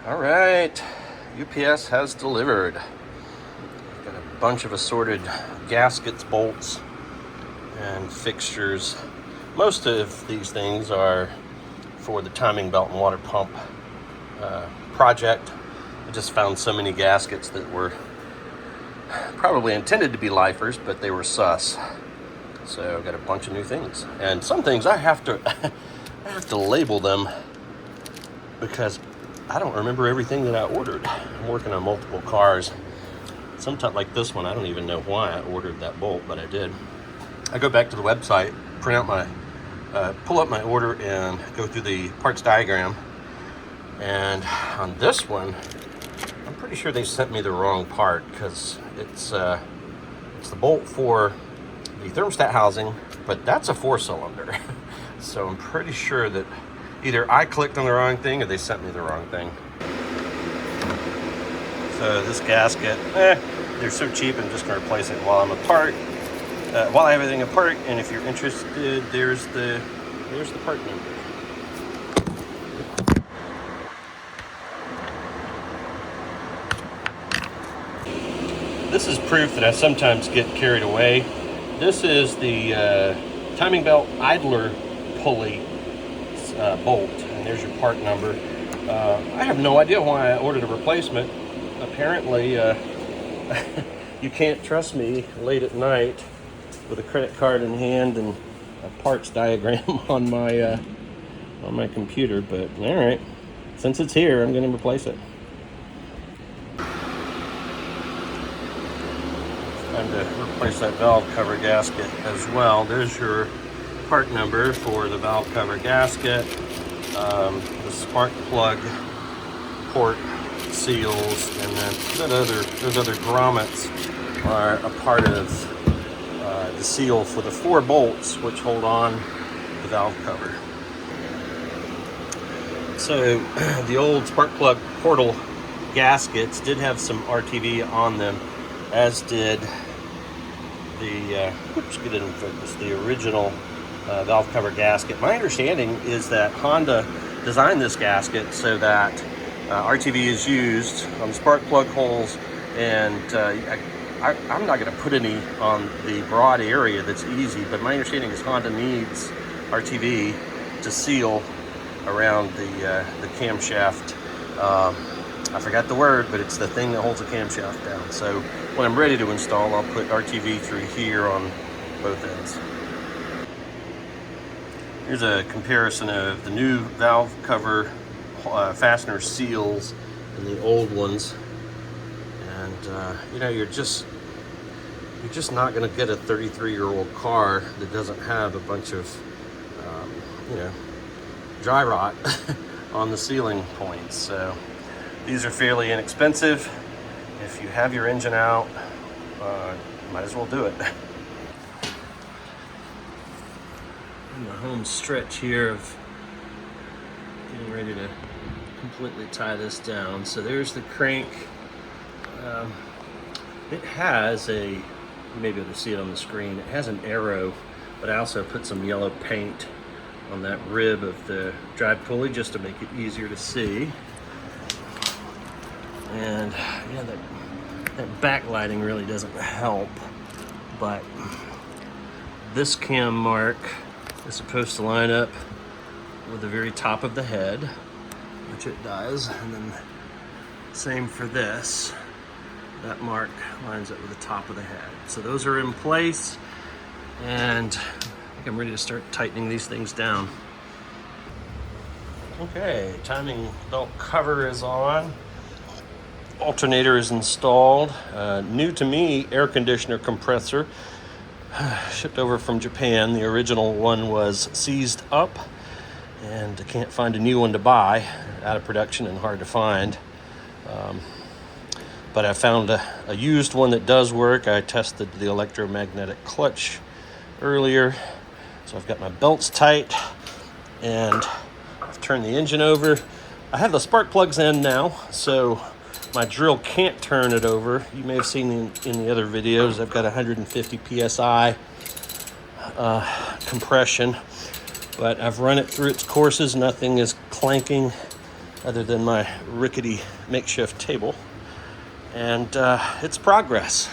All right, UPS has delivered. Got a bunch of assorted gaskets, bolts, and fixtures. Most of these things are for the timing belt and water pump project. I just found so many gaskets that were probably intended to be lifers, but they were sus. So I got a bunch of new things, and some things I have to I have to label them because I don't remember everything that I ordered. I'm working on multiple cars. Sometimes, like this one, I don't even know why I ordered that bolt, but I did. I go back to the website, print out my, pull up my order, and go through the parts diagram. And on this one, I'm pretty sure they sent me the wrong part because it's the bolt for the thermostat housing, but that's a 4-cylinder. So I'm pretty sure that either I clicked on the wrong thing or they sent me the wrong thing. So this gasket, they're so cheap, I'm just gonna replace it while I'm apart. While I have everything apart, and if you're interested, there's the part number. This is proof that I sometimes get carried away. This is the timing belt idler pulley bolt, and there's your part number. I have no idea why I ordered a replacement. Apparently, you can't trust me late at night with a credit card in hand and a parts diagram on my computer. But all right, since it's here, I'm going to replace it. Time to replace that valve cover gasket as well. There's your part number for the valve cover gasket. The spark plug port seals, and then those other grommets are a part of the seal for the 4 bolts which hold on the valve cover. So the old spark plug portal gaskets did have some RTV on them, as did the get it in focus, the original valve cover gasket. My understanding is that Honda designed this gasket so that RTV is used on the spark plug holes, and I'm not going to put any on the broad area that's easy, but my understanding is Honda needs RTV to seal around the camshaft. I forgot the word, but it's the thing that holds the camshaft down. So when I'm ready to install, I'll put RTV through here on both ends. Here's a comparison of the new valve cover fastener seals and the old ones. And you know, you're just not going to get a 33-year-old car that doesn't have a bunch of you know, dry rot on the sealing points. So these are fairly inexpensive. If you have your engine out, might as well do it. In the home stretch here of getting ready to completely tie this down. So there's the crank. It has you may be able to see it on the screen, it has an arrow, but I also put some yellow paint on that rib of the drive pulley just to make it easier to see. And yeah, that backlighting really doesn't help, but this cam mark is supposed to line up with the very top of the head, which it does, and then same for this. That mark lines up with the top of the head. So those are in place, and I think I'm ready to start tightening these things down. Okay, timing belt cover is on. Alternator is installed. New to me, air conditioner compressor. Shipped over from Japan. The original one was seized up, and I can't find a new one to buy. Out of production and hard to find. But I found a used one that does work. I tested the electromagnetic clutch earlier. So I've got my belts tight, and I've turned the engine over. I have the spark plugs in now, so my drill can't turn it over. You may have seen in the other videos, I've got 150 PSI compression, but I've run it through its courses. Nothing is clanking other than my rickety makeshift table. And it's progress.